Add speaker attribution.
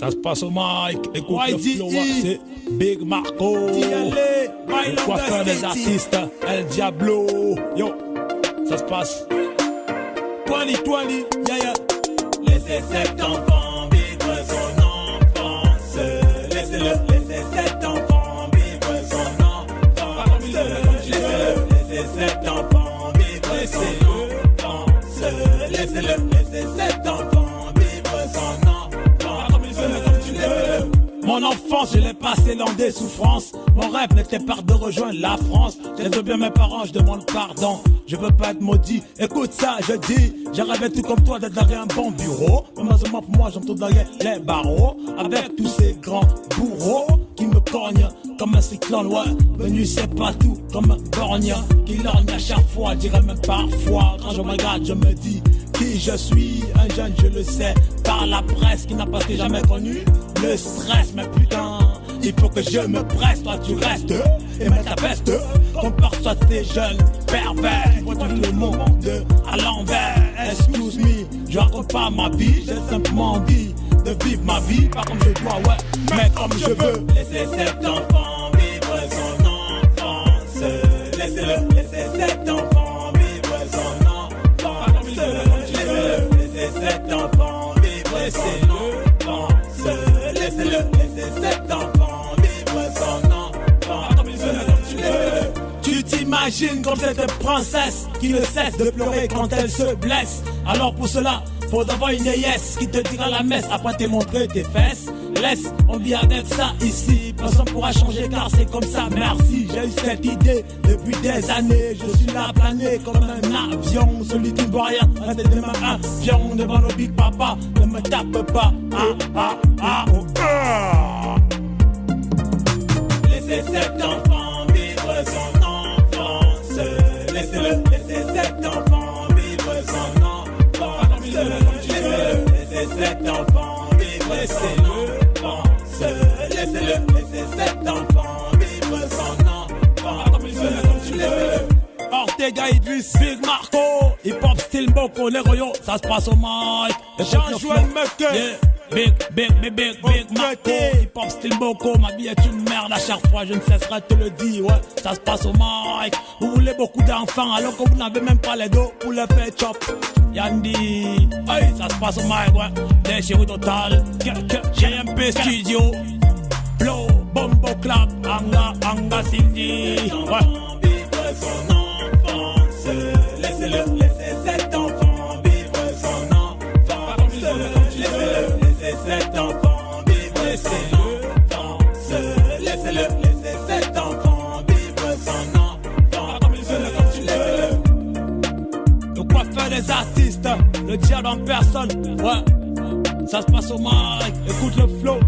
Speaker 1: Ça se passe au mic, écoute le flow, c'est Big Marco. Le coiffeur des artistes, El Diablo. Yo, ça se passe. 2020, yeah yeah.
Speaker 2: Laissez cet enfant vivre son enfance. Laissez cet enfant vivre son enfance. Laissez cet enfant vivre son enfance. Laissez cet enfant vivre son enfance.
Speaker 1: Mon enfance, je l'ai passé dans des souffrances. Mon rêve n'était pas de rejoindre la France. J'aime bien mes parents, je demande pardon. Je veux pas être maudit, écoute ça, je dis. J'ai rêvé tout comme toi d'être derrière un bon bureau. Malheureusement pour moi, j'entends derrière les barreaux. Avec tous ces grands bourreaux qui me cognent comme un cyclone, ouais. Venu c'est pas tout, comme un borgne qui lorgne à chaque fois, dirais même parfois. Quand je me regarde, je me dis qui je suis, un jeune, je le sais, par la presse qui n'a pas jamais connu le stress, mais putain, il faut que je me presse, toi tu restes et mets ta veste, comporte-toi tes jeunes pervers, qui voient tout le monde à l'envers. Excuse me, je raconte pas ma vie, j'ai simplement envie de vivre ma vie, pas comme je dois, ouais, mais comme je veux.
Speaker 2: Laissez cet enfant vivre son enfance. Laissez cet enfant vivre son enfance. Laissez cet enfant vivre son enfance. Laissez cet enfant vivre son enfance.
Speaker 1: Tu t'imagines comme cette princesse qui ne cesse de pleurer quand elle se blesse. Alors pour cela, faut avoir une déesse qui te dira la messe après te montrer tes fesses. Laisse, on vit avec ça ici. Personne pourra changer car c'est comme ça, merci. J'ai eu cette idée depuis des années. Je suis là plané comme un avion. Celui qui ne voit rien, reste demain un pion devant le big papa. Ne me tape pas,
Speaker 2: Laissez cet enfant vivre son enfance. Laissez cet enfant vivre son enfance. Laissez cet enfant vivre son enfance. Laissez cet enfant vivre son enfance.
Speaker 1: Ortega Idris, Big Marco, hip hop style Boko, les royaux, ça se passe au mic.
Speaker 2: Jean-Joël Mequet.
Speaker 1: Yeah. Big Marco, hip hop style Boko, ma vie est une merde à chaque fois, je ne cesserai de te le dire, ouais, ça se passe au mic. Vous voulez beaucoup d'enfants alors que vous n'avez même pas les dos pour le faire chop. Yandi, hey, ça se passe au mic, ouais, des chéris total, GMP Studio, Blow, Bombo Clap, Anga Cindy, ouais.
Speaker 2: Son enfance, laissez cet enfant vivre son enfance. Laissez cet enfant vivre son enfance. Laissez cet enfant vivre son enfance.
Speaker 1: Le coiffeur des artistes, le diable en personne, ouais. Ça se passe au mic, écoute le flow.